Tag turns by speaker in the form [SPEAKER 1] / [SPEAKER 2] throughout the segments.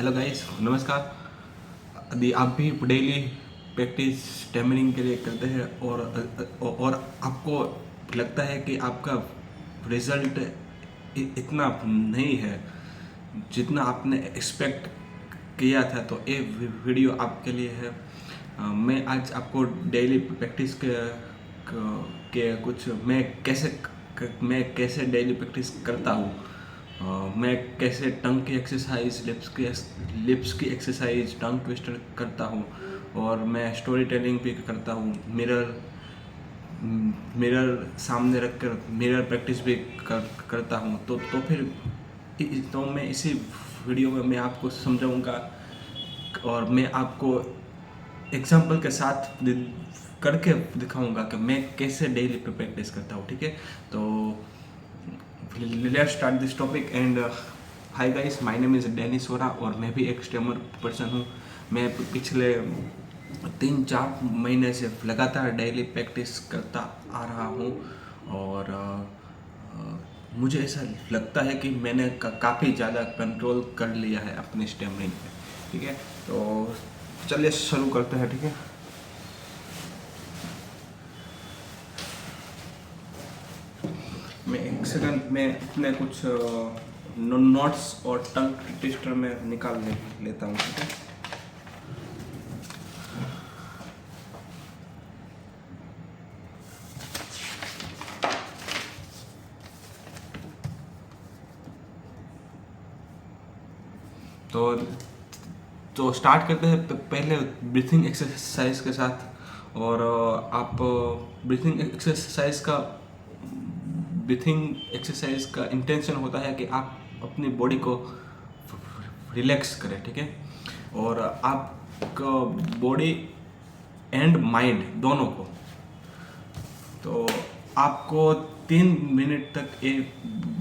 [SPEAKER 1] Hello guys, नमस्कार। यदि आप भी डेली प्रैक्टिस स्टैमरिंग के लिए करते हैं और आपको लगता है कि आपका रिजल्ट इतना नहीं है जितना आपने एक्सपेक्ट किया था, तो ये वीडियो आपके लिए है। मैं आज आपको डेली प्रैक्टिस के कुछ मैं कैसे डेली प्रैक्टिस करता हूँ। मैं कैसे टंग की एक्सरसाइज, लिप्स की एक्सरसाइज, टंग ट्विस्टर करता हूँ। और मैं स्टोरी टेलिंग भी करता हूँ। मिरर सामने रखकर मिरर प्रैक्टिस भी करता हूँ। तो मैं इसी वीडियो में मैं आपको समझाऊंगा और मैं आपको एग्जाम्पल के साथ करके दिखाऊंगा कि मैं कैसे डेली पे प्रैक्टिस करता हूँ। ठीक है, तो let's start this topic. And hi guys, my name is Dennis Vora और मैं भी एक स्टेमर पर्सन हूँ। मैं पिछले 3-4 महीने से लगातार डेली प्रैक्टिस करता आ रहा हूँ। और मुझे ऐसा लगता है कि मैंने काफ़ी ज़्यादा कंट्रोल कर लिया है अपने स्टेमरिंग पे। ठीक है, तो चलिए शुरू करते हैं। ठीक है, मैं एक सेकंड में अपने कुछ नोट्स और टंग ट्विस्टर में निकाल लेता हूँ। ठीक है, तो स्टार्ट करते हैं पहले ब्रीथिंग एक्सरसाइज के साथ। और आप ब्रीथिंग एक्सरसाइज का इंटेंशन होता है कि आप अपनी बॉडी को रिलैक्स करें। ठीक है, और आपका बॉडी एंड माइंड दोनों को, तो आपको 3 मिनट तक ये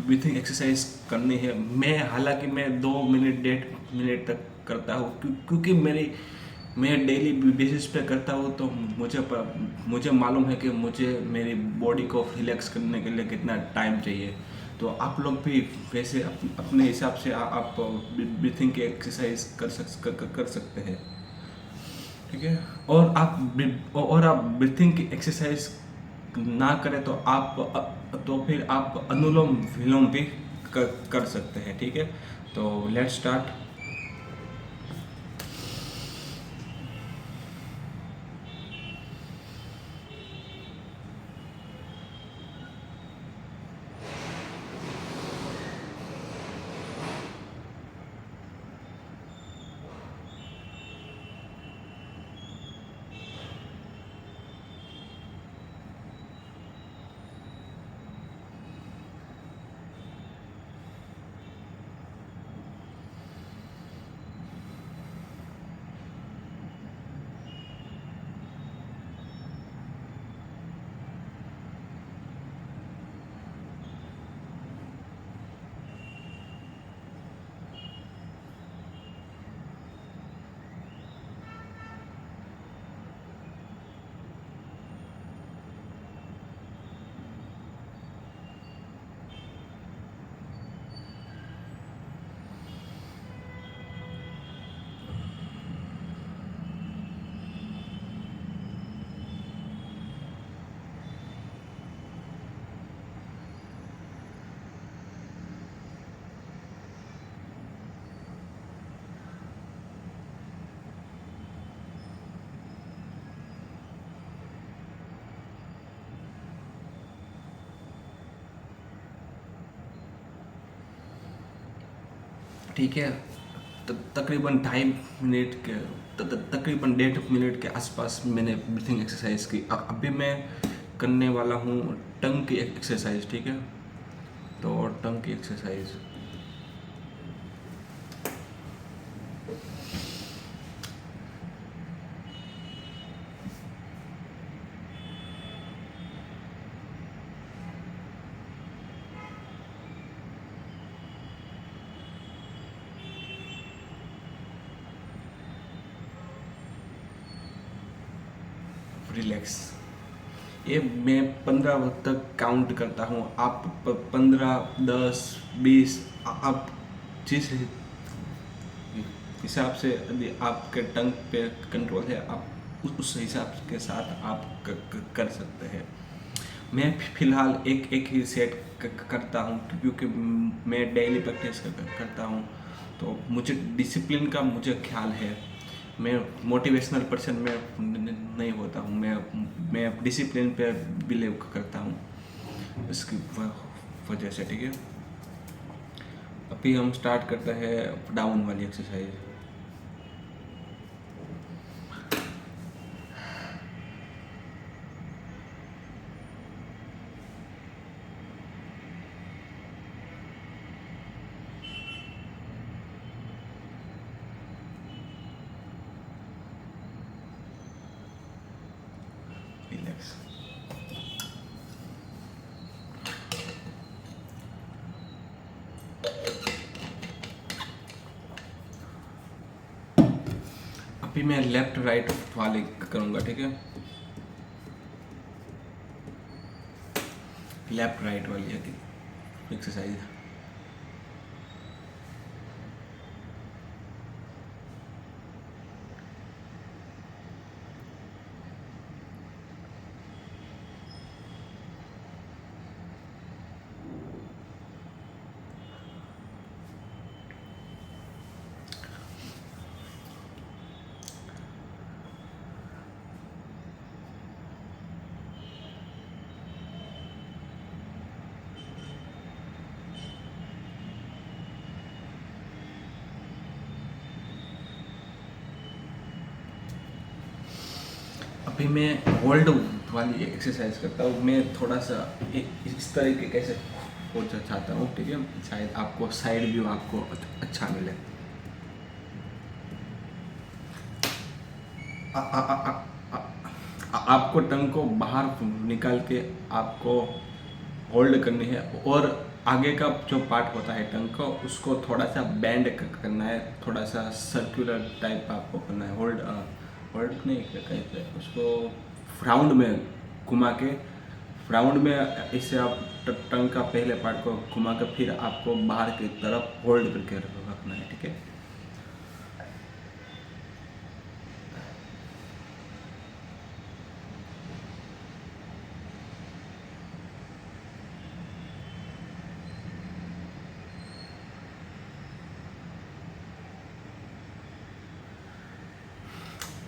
[SPEAKER 1] ब्रीथिंग एक्सरसाइज करनी है। हालांकि मैं 2 मिनट 1.5 मिनट तक करता हूँ, क्योंकि मैं डेली बेसिस पे करता हूँ। तो मुझे मालूम है कि मुझे मेरी बॉडी को रिलैक्स करने के लिए कितना टाइम चाहिए। तो आप लोग भी वैसे अपने हिसाब से आप ब्रीथिंग की एक्सरसाइज कर सकते हैं। ठीक है, और आप ब्रीथिंग की एक्सरसाइज ना करें तो फिर आप अनुलोम विलोम भी कर सकते हैं। ठीक है, तो लेट्स स्टार्ट। ठीक है, तकरीबन 2.5 मिनट के तकरीबन 1.5 मिनट के आसपास मैंने ब्रीथिंग एक्सरसाइज की। अभी मैं करने वाला हूँ टंग की एक्सरसाइज। ठीक है, तो टंग की एक्सरसाइज, रिलैक्स। ये मैं 15 तक काउंट करता हूँ। आप 15, 10, 20, आप जिस हिसाब से यदि आपके टंग पे कंट्रोल है, आप उस हिसाब के साथ आप कर सकते हैं। मैं फ़िलहाल एक ही सेट करता हूँ, क्योंकि मैं डेली प्रैक्टिस करता हूँ, तो मुझे डिसिप्लिन का मुझे ख्याल है। मैं मोटिवेशनल पर्सन में नहीं होता हूँ, मैं डिसिप्लिन पे बिलीव करता हूँ, इसकी वजह से। ठीक है, अभी हम स्टार्ट करते हैं डाउन वाली एक्सरसाइज। रिलैक्स। अभी मैं लेफ्ट राइट वाले करूँगा। ठीक है, लेफ्ट राइट वाली एक्सरसाइज। अभी मैं होल्ड वाली एक्सरसाइज करता हूँ। मैं थोड़ा सा इस तरीके से हो चाहता हूँ। ठीक है, शायद आपको साइड व्यू आपको अच्छा मिले। आ, आ, आ, आ, आ, आपको टंग को बाहर निकाल के आपको होल्ड करनी है, और आगे का जो पार्ट होता है टंग का, उसको थोड़ा सा बैंड करना है, थोड़ा सा सर्कुलर टाइप आपको करना है। होल्ड होल्ड नहीं कहते उसको, राउंड में घुमा के, राउंड में इससे आप टंग का पहले पार्ट को घुमा के फिर आपको बाहर की तरफ होल्ड करके रखना है। ठीक है,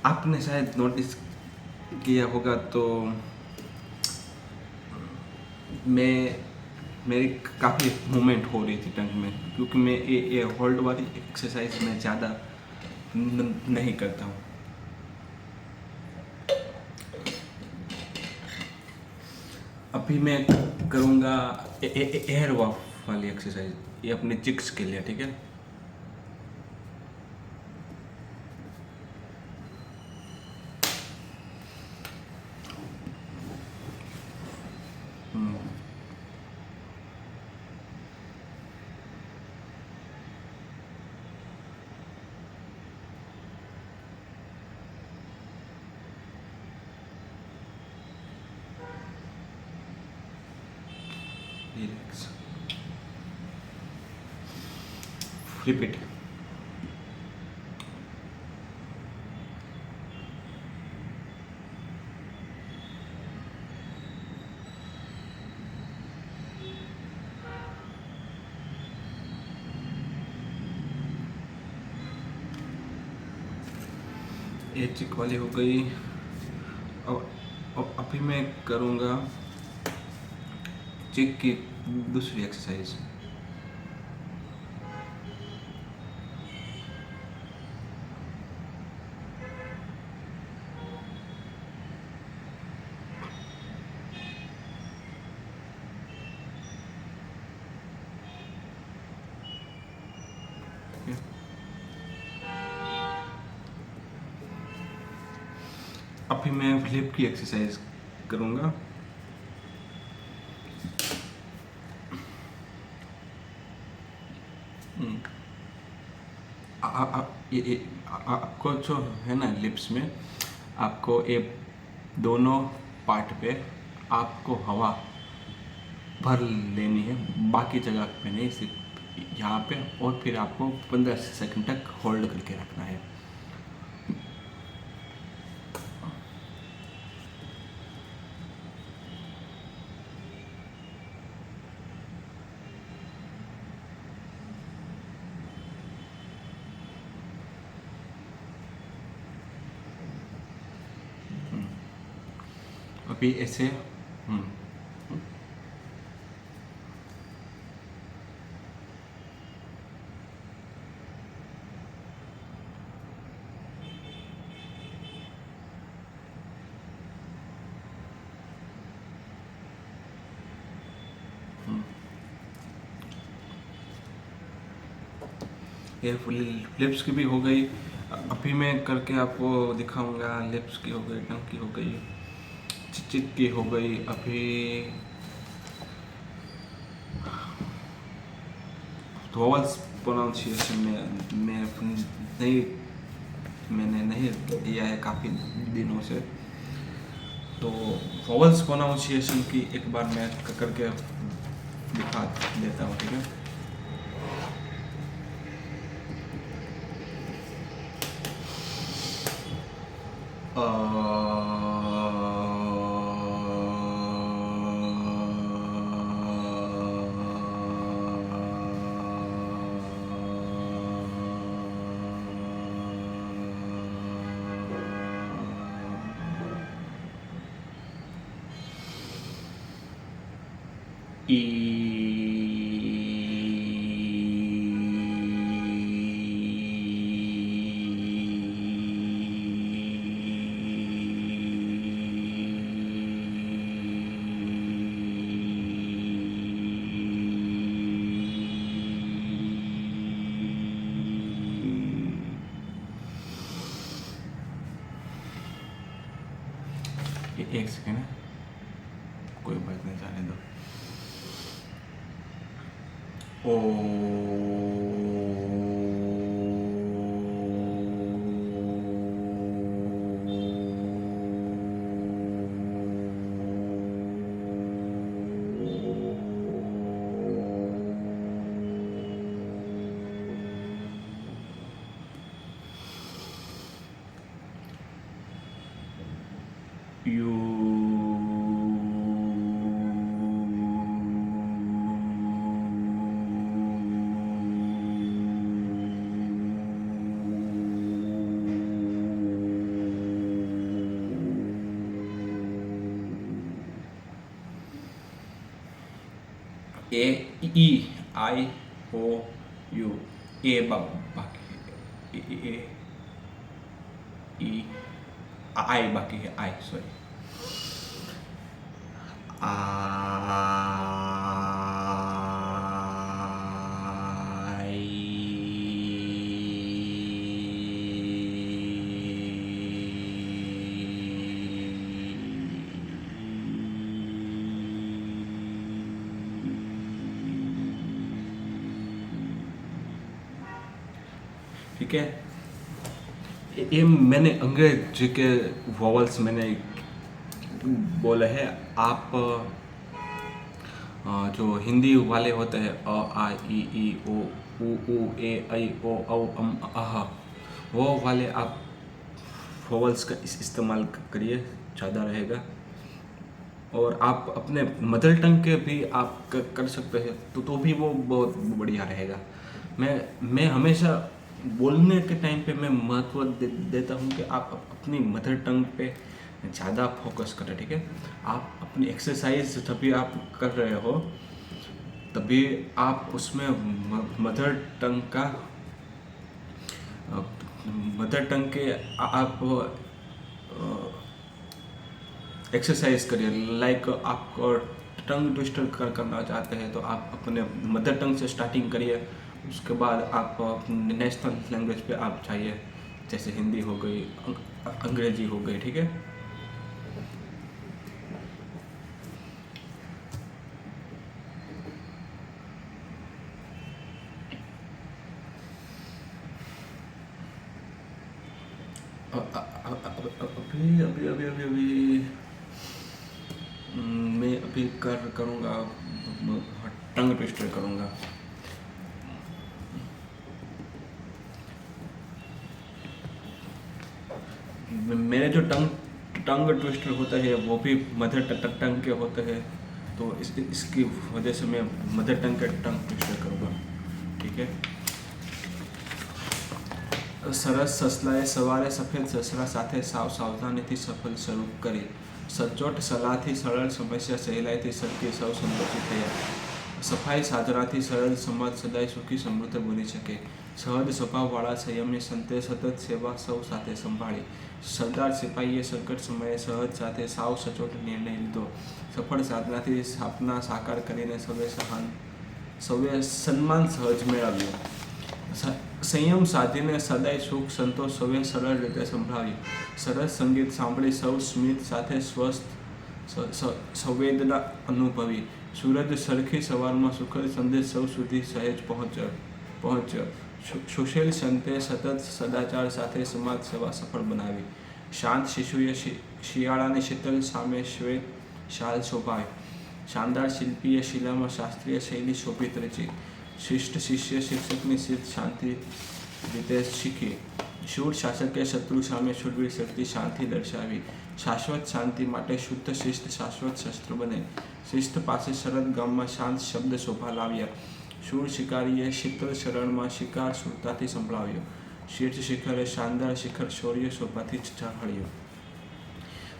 [SPEAKER 1] आपने शायद नोटिस किया होगा, तो मैं मेरी काफ़ी मूवमेंट हो रही थी टंग में, क्योंकि मैं ये होल्ड वाली एक्सरसाइज में ज़्यादा नहीं करता हूँ। अभी मैं करूँगा एयर वॉक वाली एक्सरसाइज, ये अपने चिक्स के लिए। ठीक है, रिलैक्स, रिपीट। ये चिक वाली हो गई। अब अभी मैं करूँगा चिक की दूसरी एक्सरसाइज। अभी मैं फ्लिप की एक्सरसाइज करूँगा। आपको जो है ना लिप्स में, आपको ये दोनों पार्ट पे आपको हवा भर लेनी है, बाकी जगह पे नहीं, सिर्फ यहाँ पे, और फिर आपको 15 सेकंड तक होल्ड करके रखना है। अभी ऐसे ये लिप्स की भी हो गई। अभी मैं करके आपको दिखाऊंगा। लिप्स की हो गई, टंग की हो गई, चित की हो गई। अभी वोवल्स प्रोनाउंसिएशन में मैंने नहीं दिया है काफ़ी दिनों से, तो वोवल्स प्रोनाउंसिएशन की एक बार मैं करके दिखा देता हूँ, ठीक है। एक सेकेंड है, कोई बात नहीं, जाने दो। ओ ए ई आई ओ यू, ए बाकी ए ई आई बाकी है, आई सॉरी, ठीक है। ये मैंने अंग्रेजी के वॉवल्स मैंने बोले हैं। आप जो हिंदी वाले होते हैं अ आ ई ओ उ ए ऐ ओ औ अम अह, वो वाले आप वॉवल्स का इस्तेमाल करिए, ज़्यादा रहेगा। और आप अपने मदर टंग के भी आप कर सकते हैं, तो भी वो बहुत बढ़िया रहेगा। मैं हमेशा बोलने के टाइम पे मैं महत्व देता हूँ कि आप अपनी मदर टंग पे ज़्यादा फोकस करें, ठीक है। आप अपनी एक्सरसाइज जब भी आप कर रहे हो, तभी आप उसमें मदर टंग के आप एक्सरसाइज करिए। लाइक आप टंग ट्विस्टर करना चाहते हैं तो आप अपने मदर टंग से स्टार्टिंग करिए, उसके बाद आप नेशनल लैंग्वेज पे आप चाहिए, जैसे हिंदी हो गई, अंग्रेजी हो गई, ठीक है। अभी अभी अभी अभी अभी मैं अभी करूँगा, टंग ट्विस्टर करूँगा। मेरे जो टंग टंग ट्विस्टर होता है वो भी मदर टंग के होते हैं, तो इसकी वजह से मैं मदर टंग के टंग ट्विस्टर करूँगा, ठीक है। સરસ સસલાએ સવારે સફેદ સસલા સાથે સાવ સાવધાનીથી સફર શરૂ કરી. સચોટ સલાહથી સરળ સમસ્યા સહેલાઈથી સરકી સૌ સંતોષિત થયા. સફાઈ સાધનાથી સરળ સમાજ સદાય સુખી સમૃદ્ધ બની શકે. સહજ સ્વભાવવાળા સંયમી સંતે સતત સેવા સૌ સાથે સંભાળી. સરદાર સિપાહીએ સંકટ સમયે સહજ સાથે સાવ સચોટ નિર્ણય લીધો. સફળ સાધનાથી સ્થાપના સાકાર કરીને સૌએ સન્માન સહજ મેળવ્યું. સંયમ સાધીને સદાય સુખ સંતોષ સૌએ સરળ રીતે સંભળાવ્યું. સરસ સંગીત સાંભળી સૌ સ્મિત સાથે સ્વસ્થ સંવેદના અનુભવી. સૂરજ સરખી સવારમાં સુખદ સંદેશ સૌ સુધી સહેજ પહોંચ્યો. સુશીલ સંતે સતત સદાચાર સાથે સમાજ સેવા સફળ બનાવી. શાંત શિશુએ શિયાળાની શીતલ સામે શ્વેત શાલ શોભાવી. શાનદાર શિલ્પીએ શિલામાં શાસ્ત્રીય શૈલી શોભિત રચી. શિષ્ટ શિષ્ય શિક્ષકની શીત શાંતિ રીતે શીખી. શૂર શાસકે શત્રુ સામે શૂરવીર શક્તિ શાંતિ દર્શાવી. શાશ્વત શાંતિ માટે શુદ્ધ શિસ્ત શાશ્વત શસ્ત્ર બને. શિસ્ત પાસે શરદ ગામમાં શાંત શબ્દ શોભા લાવ્યા. શૂર શિકારીએ શીતળ શરણમાં શિકાર સુરતાથી સંભળાવ્યો. શીર્ષ શિખરે શાનદાર શિખર શૌર્ય શોભાથી ઝળહળ્યો.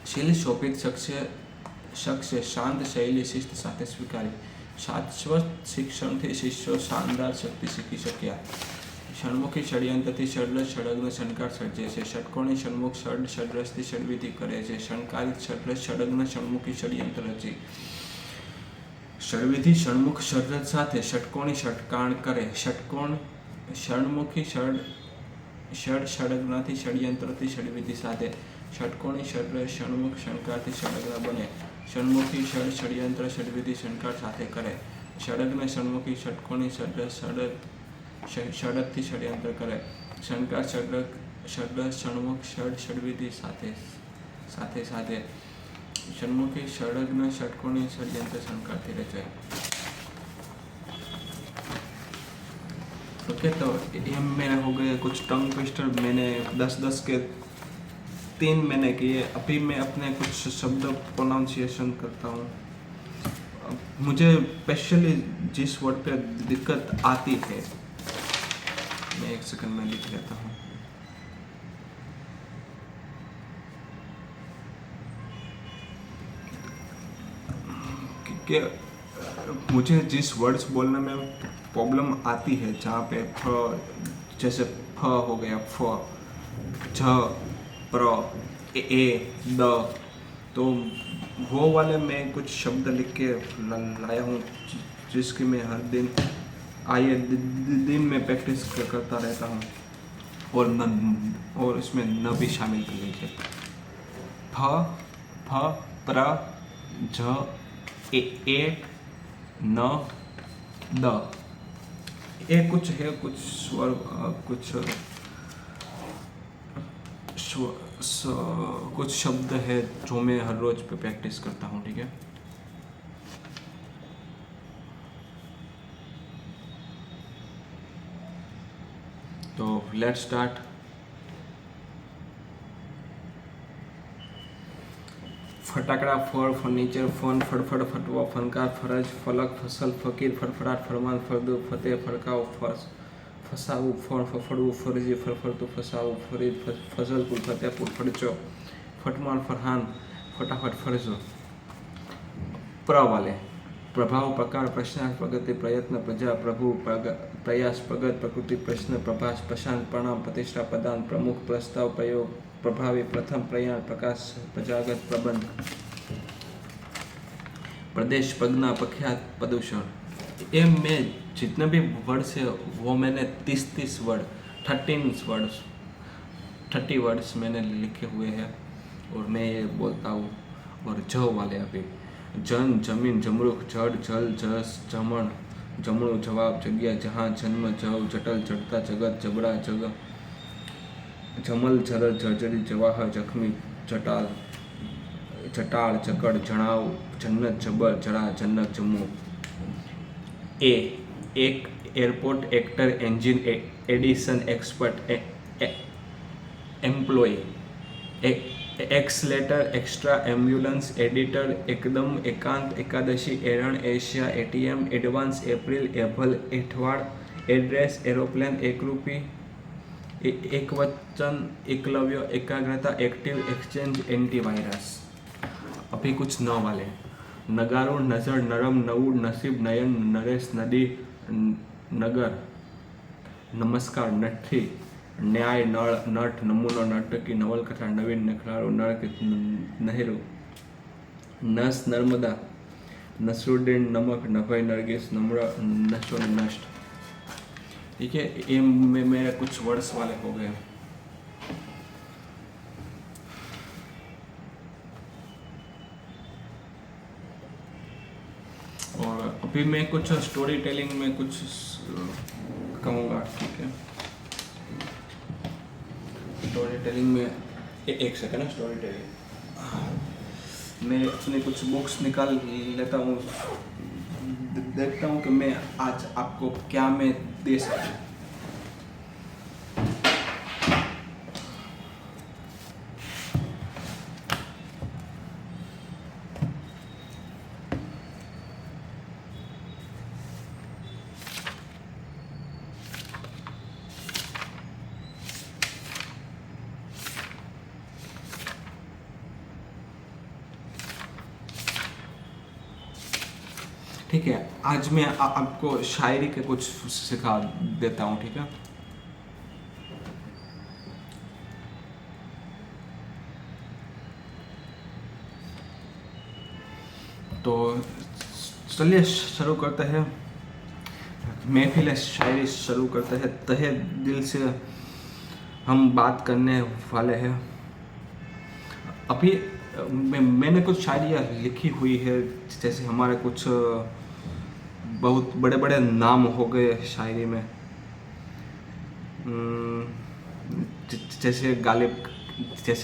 [SPEAKER 1] શીલ શોભિત શખ્સે શાંત શૈલી શિસ્ત સાથે સ્વીકારી. શાશ્વત શિક્ષણથી શિષ્યો શાનદાર શક્તિ શીખી શક્યા. ષણમુખી ષડયંત્રથી ષડરસ ષડગ્ન શણકાર સર્જે છે. ષટકોણી ષણમુખ ષડરસથી ષડવિધિ કરે છે. શણકારિત ષડરસ ષડગ્ન ષણમુખી ષડયંત્ર રચી. ષડવિધિ ષણમુખ ષડરસ સાથે ષટકોણી ષટકાણ કરે. ષણમુખી ષડગ્નથી ષડયંત્રથી ષડવિધિ સાધે. ષટકોણી ષડરસ ષણમુખ શણકારથી ષડગ્ન બને. ષણમુખી ષડયંત્ર ષડવિધિ શણકાર સાથે કરે. ષડગ્ન ષણમુખી ષટકોણી ષડરસ ષડથી ષડયંત્ર કરે. શણકાર ષડરસ ષણમુખ ષડવિધિ સાથે સાધે. षणमुखी षडग्न षटकोणी षडयंत्र शंकारથી રચાય. ओके, तो ये मेरे हो गए कुछ टंग ट्विस्टर. मैंने 10 के 3 मैंने किए. अभी मैं अपने कुछ शब्द प्रोनाउंसिएशन करता हूँ. मुझे स्पेशली जिस वर्ड पे दिक्कत आती है, मैं 1 सेकंड में लिख लेता हूँ. कि मुझे जिस वर्ड्स बोलने में प्रॉब्लम आती है, जहाँ पे फ, जैसे फ हो गया, फ, झ, प्र, ए, द, तो वो वाले मैं कुछ शब्द लिख के लाया हूँ, जिसकी मैं हर दिन दिन में प्रैक्टिस करता रहता हूँ. और इसमें न भी शामिल कर लीजिए. फ, प्र, झ, ए, न, द. ये कुछ है, कुछ स्वर, कुछ शब्द है जो मैं हर रोज पे प्रैक्टिस करता हूँ, ठीक है. तो लेट्स स्टार्ट. फटाकड़ा, फળ, फर्नीचर, फोन, फड़फड़, फटवा, फनकार, फरज, फलक, फसल, फकीर, फड़फड़ाट, फरमान, फरदू, फतेह, फड़काव, फसाऊ, फड़, फफड़ू, फर्जी, फरफड़तू, फसाऊ, फरीद, फजलपुर, फतेहपुर, फड़चो, फटमान, फरहान, फटाफट, फरजो. प्र वाले प्रभाव, प्रकार, प्रश्नार्थ, प्रगति, प्रयत्न, प्रजा, प्रभु, प्रयास, प्रगत, प्रकृति, प्रश्न, प्रभास, प्रशांत, प्रणाम, प्रतिष्ठा, प्रदान, प्रमुख, प्रस्ताव, प्रयोग, प्रभावी, प्रथम, प्रयाण, प्रकाश, प्रजागत, प्रबंध, प्रदेश, प्रज्ञा, प्रख्यात, प्रदूषण. ये मैं जितने भी वर्ड्स है वो मैंने 30 वर्ड 30 वर्ड्स मैंने लिखे हुए हैं और मैं ये बोलता हूँ. और ज वाले अभी जन, जमीन, जमरूख, जड़, जल, जस, जमण, जमणु, जवाब, जग्या, जहाँ, जन्म, जव, जटल, जड़ता, जगत, जबड़ा, जग, जमल, जरल, जर्जरी, जवाहर, जख्मी, जटाल, जटाड़, जकड़, जणाव, जन्नत, जबर, जड़ा, जन्नत, जम्मू. एक airport, actor, engine, edition, expert, employ. Accelerator, extra, ambulance, editor, एकदम, एकांत, एकादशी, एरण, एशिया, एटीएम, एडवांस, अप्रैल, एभल, एठवाड़, एड्रेस, एरोप्लेन, एकरूपी, एक वचन, एकलव्य, एकाग्रता, एक्टिव, एक्सचेंज, एंटीवायरस। अभी कुछ न वाले, नगारू, नजर, नरम, नऊ, नसीब, नयन, नरेश, नदी, नगर, नमस्कार, नट्ठी, न्याय, नळ, नट, नमूनो, नर्तकी, नवलकथा, नवीन, नखरारू, नर्क, नहेरु, नस, नर्मदा, नसरुद्दीन, नमक, नभय, नरगिस, नम्र, नशो, नष्ट। ठीक है, ये मेरे कुछ वर्ड्स वाले हो गए। और अभी मैं कुछ स्टोरी टेलिंग में कुछ कहूँगा। ठीक है, स्टोरी टेलिंग में एक सेकंड, स्टोरी टेलिंग मैं अपने कुछ बुक्स निकाल लेता हूँ, देखता हूँ कि मैं आज आपको क्या मैं दे सकूँ। ठीक है, आज मैं आपको शायरी के कुछ सिखा देता हूँ। ठीक है, तो चलिए शुरू करते हैं। महफिल शायरी शुरू करते हैं। तहे दिल से हम बात करने वाले हैं। अभी मैंने कुछ शायरियाँ लिखी हुई है, जैसे हमारे कुछ बहुत बड़े बड़े नाम हो गए शायरी में, जैसे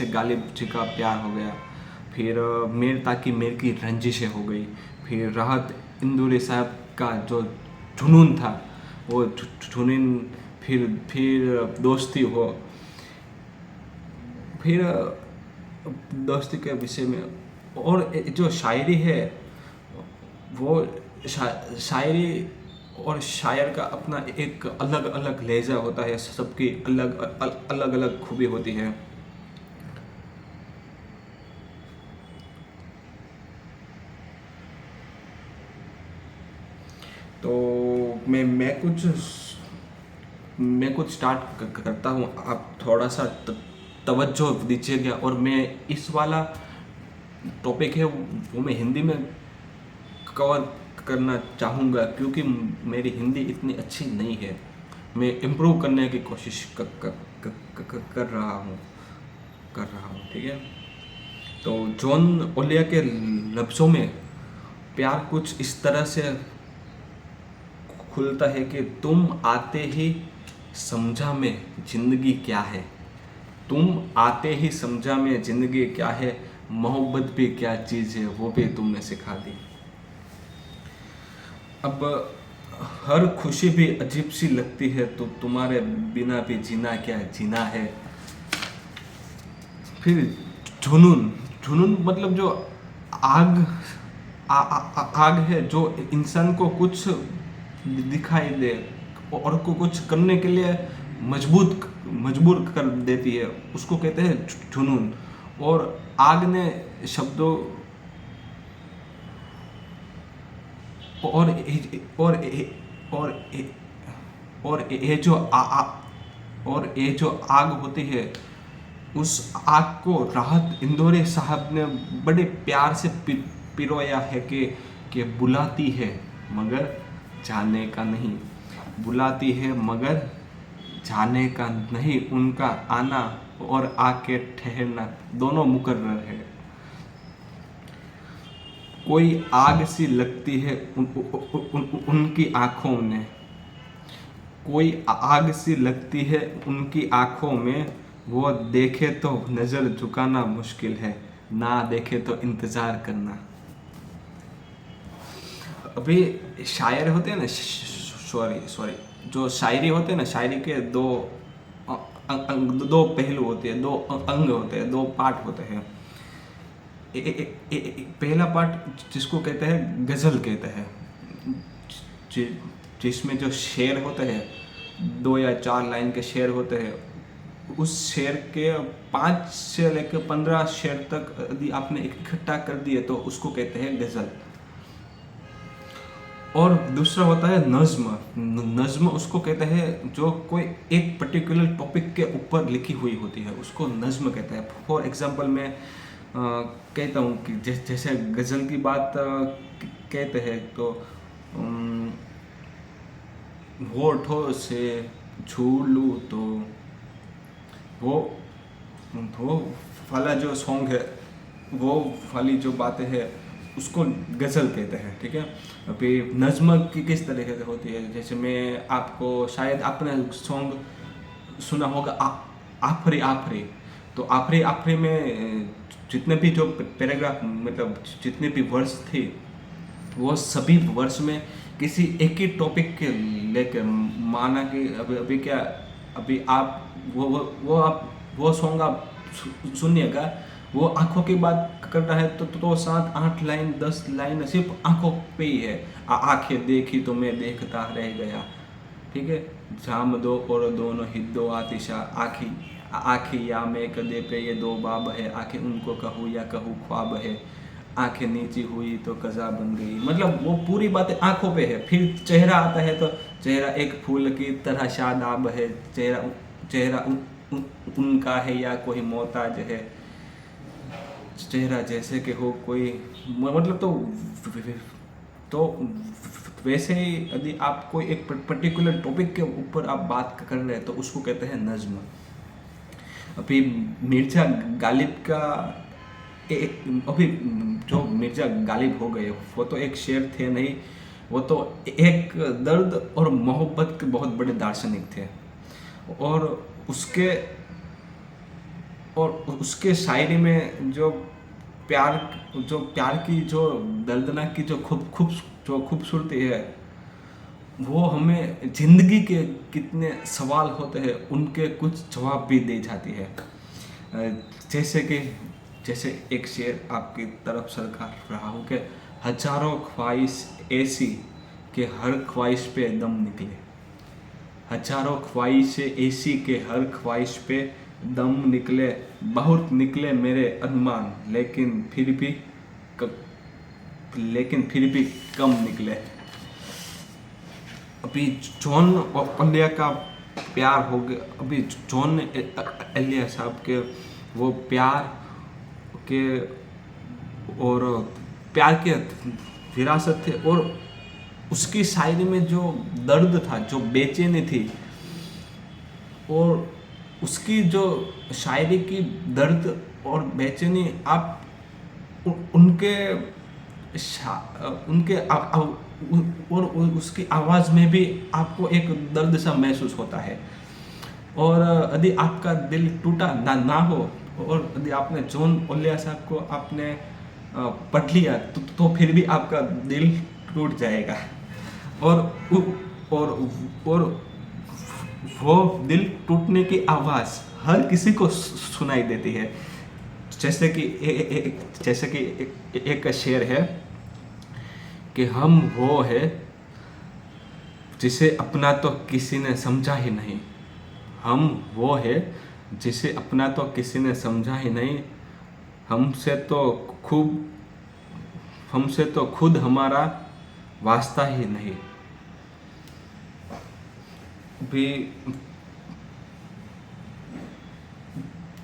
[SPEAKER 1] गालिब जी का प्यार हो गया, फिर मेर ताकि मेर की रंजिशें हो गई, फिर राहत इंदौरी साहब का जो जुनून था वो जुनून, फिर दोस्ती हो, फिर दोस्ती के विषय में। और जो शायरी है वो शायरी और शायर का अपना एक अलग अलग लहजा होता है, सबकी अलग अलग खूबी होती है। तो मैं कुछ स्टार्ट करता हूँ, आप थोड़ा सा तवज्जो दीजिएगा। और मैं इस वाला टॉपिक है वो मैं हिंदी में कवर करना चाहूँगा, क्योंकि मेरी हिंदी इतनी अच्छी नहीं है। मैं इम्प्रूव करने की कोशिश कर रहा हूँ। ठीक है, तो जॉन ओलिया के लफ्ज़ों में प्यार कुछ इस तरह से खुलता है कि तुम आते ही समझा में ज़िंदगी क्या है, तुम आते ही समझा में ज़िंदगी क्या है, मोहब्बत भी क्या चीज़ है वो भी तुमने सिखा दी। अब हर खुशी भी अजीब सी लगती है, तो तुम्हारे बिना भी जीना क्या जीना है। फिर जुनून मतलब जो आग आग है, जो इंसान को कुछ दिखाई दे और को कुछ करने के लिए मजबूर कर देती है, उसको कहते हैं जुनून। और आग ने शब्दों और ये जो आग होती है, उस आग को राहत इंदौरी साहब ने बड़े प्यार से पिरोया है कि बुलाती है मगर जाने का नहीं, बुलाती है मगर जाने का नहीं, उनका आना और आके ठहरना दोनों मुकर्रर है। कोई आग सी लगती है उनकी आँखों में, कोई आग सी लगती है उनकी आँखों में, वो देखे तो नज़र झुकाना मुश्किल है, ना देखे तो इंतज़ार करना। अभी शायर होते हैं ना, सॉरी जो शायरी होते हैं ना, शायरी के दो दो पहलू होते हैं, दो अंग होते हैं, दो पार्ट होते हैं। पहला पार्ट जिसको कहते हैं गज़ल कहते हैं, जिसमें जो शेर होते हैं 2 या 4 लाइन के शेर होते हैं, उस शेर के 5 से लेकर 15 शेर तक यदि आपने इकट्ठा कर दिए तो उसको कहते हैं गज़ल। और दूसरा होता है नज़्म। नज़्म उसको कहते हैं जो कोई एक पर्टिकुलर टॉपिक के ऊपर लिखी हुई होती है, उसको नज़्म कहते हैं। फॉर एग्जांपल मैं कहता हूँ कि जैसे गज़ल की बात कहते हैं तो होठों से छू लूँ तो वो वाला जो सॉन्ग है, वो वाली जो बातें हैं उसको गज़ल कहते हैं, ठीक है। अभी नज़्म की किस तरीके से होती है, जैसे मैं आपको, शायद आपने सॉन्ग सुना होगा आफरी आफरी, तो आफरी आफरी में जितने भी जो पैराग्राफ, मतलब जितने भी वर्ड्स थे, वो सभी वर्ड्स में किसी एक ही टॉपिक के लेकर, माना कि अभी क्या, अभी आप वो सॉन्ग आप सुनिएगा, वो आंखों की बात कर रहा है तो 7-8 लाइन 10 लाइन सिर्फ आंखों पे ही है। आंखें देखी तो मैं देखता रह गया, ठीक है। जाम दो और दोनों हिद्दो आतिशा, आखी या मैं कदे पे ये 2 बाब है, आंखें उनको कहूँ या कहूँ ख्वाब है, आंखें नीची हुई तो कज़ा बन गई। मतलब वो पूरी बातें आंखों पे है। फिर चेहरा आता है तो चेहरा एक फूल की तरह शादाब है, चेहरा उनका है या कोई मोहताज है, चेहरा जैसे कि हो कोई, मतलब तो वैसे ही यदि आप कोई एक पर्टिकुलर टॉपिक के ऊपर आप बात कर रहे हैं तो उसको कहते हैं नज़्म। अभी मिर्ज़ा गालिब का अभी जो मिर्ज़ा गालिब हो गए, वो तो एक शेर थे नहीं, वो तो एक दर्द और मोहब्बत के बहुत बड़े दार्शनिक थे। और उसके शायरी में जो प्यार की जो दर्दनाक की जो खूबसूरती है, वो हमें ज़िंदगी के कितने सवाल होते हैं उनके कुछ जवाब भी दे जाती है। जैसे एक शेर आपकी तरफ सरका रहा हूँ कि हजारों ख्वाहिश ऐसी कि हर ख्वाहिश पे दम निकले, हजारों ख्वाहिशें ऐसी के हर ख्वाहिश पे दम निकले, बहुत निकले मेरे अरमान लेकिन फिर भी कम निकले। अभी जॉन एलिया का प्यार हो गया, अभी जॉन एलिया साहब के वो प्यार के विरासत थे, और उसकी शायरी में जो दर्द था, जो बेचैनी थी, और उसकी जो शायरी की दर्द और बेचैनी आप और उसकी आवाज़ में भी आपको एक दर्द सा महसूस होता है। और यदि आपका दिल टूटा ना हो, और यदि आपने जॉन एलिया साहब को आपने पढ़ लिया तो फिर भी आपका दिल टूट जाएगा। और वो दिल टूटने की आवाज़ हर किसी को सुनाई देती है। जैसे कि एक शेर है कि हम वो है जिसे अपना तो किसी ने समझा ही नहीं, हम वो है जिसे अपना तो किसी ने समझा ही नहीं, हमसे तो खुद हमारा वास्ता ही नहीं। भी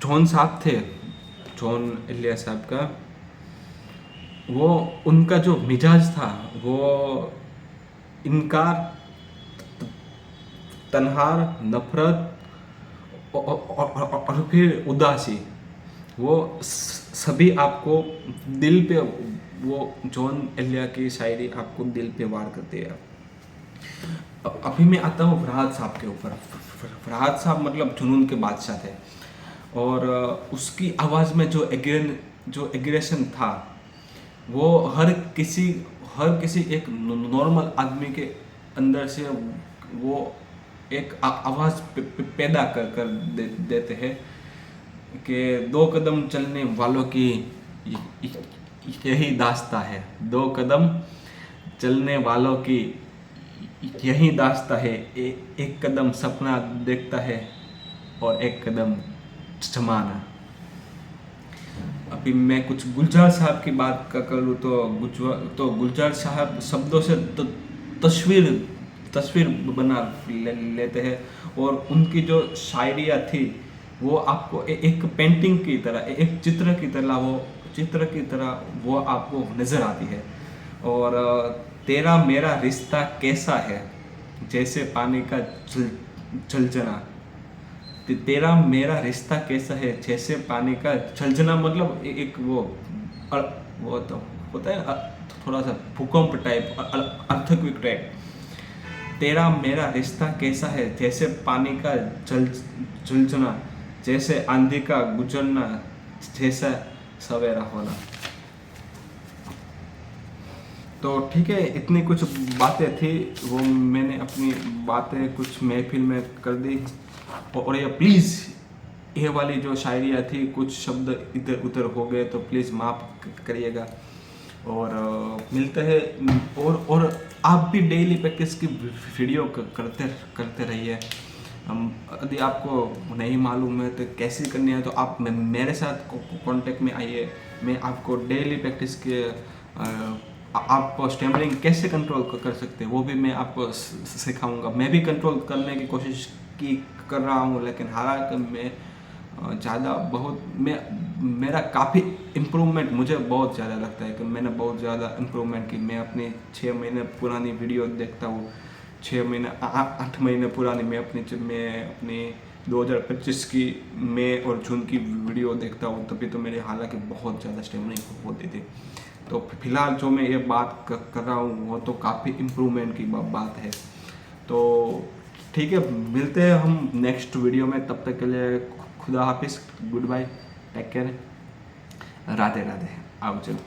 [SPEAKER 1] जॉन साहब थे, जॉन एलिया साहब का, वो उनका जो मिजाज था वो इनकार, तन्हार, नफरत और फिर उदासी, वो सभी आपको दिल पे, वो जॉन एलिया की शायरी आपको दिल पे वार करती है। अभी मैं आता हूँ फरहाद साहब के ऊपर। फरहाद साहब मतलब जुनून के बादशाह थे, और उसकी आवाज़ में जो एग्रेशन था, वो हर किसी एक नॉर्मल आदमी के अंदर से वो एक आवाज़ पैदा कर देते हैं कि 2 कदम चलने वालों की यही दास्तां है, 2 कदम चलने वालों की यही दास्तां है, एक कदम सपना देखता है और एक कदम जमाना। अभी मैं कुछ गुलजार साहब की बात करूँ तो गुलजार साहब शब्दों से तस्वीर बना लेते हैं और उनकी जो शायरियाँ थी वो आपको एक पेंटिंग की तरह, एक चित्र की तरह वो आपको नज़र आती है। और तेरा मेरा रिश्ता कैसा है जैसे पानी का छलछना, तेरा मेरा रिश्ता कैसा है जैसे पानी का छलछना, मतलब एक वो तो होता है थोड़ा सा भूकंप टाइप, अर्थक्वेक टाइप। तेरा मेरा रिश्ता कैसा है जैसे पानी का छलछना, जैसे आंधी का गुजरना, जैसा सवेरा होना। तो ठीक है, इतनी कुछ बातें थी, वो मैंने अपनी बातें कुछ महफिल में कर दी। और ये प्लीज़ ये वाली जो शायरियाँ थी कुछ शब्द इधर उधर हो गए तो प्लीज़ माफ़ करिएगा। और मिलते हैं और आप भी डेली प्रैक्टिस की वीडियो करते रहिए। यदि आपको नहीं मालूम है तो कैसे करनी है तो आप मेरे साथ कांटेक्ट में आइए। मैं आपको डेली प्रैक्टिस के आप स्टैमरिंग कैसे कंट्रोल कर सकते हैं वो भी मैं आपको सिखाऊंगा। मैं भी कंट्रोल करने की कोशिश कर रहा हूँ, लेकिन हालांकि मैं मेरा काफ़ी इम्प्रूवमेंट मुझे बहुत ज़्यादा लगता है कि मैंने बहुत ज़्यादा इम्प्रूवमेंट की। मैं अपनी 6 महीने पुरानी वीडियो देखता हूँ, 8 महीने पुरानी मैं अपनी 2025 की मई और जून की वीडियो देखता हूँ, तभी तो मेरे हालांकि बहुत ज़्यादा स्टैमरिंग होती थी। तो फिलहाल जो मैं ये बात कर रहा हूँ वो तो काफ़ी इम्प्रूवमेंट की बात है। तो ठीक है, मिलते हैं हम नेक्स्ट वीडियो में। तब तक के लिए खुदा हाफिज़, good bye, take care, Radhe Radhe, आओ चलो।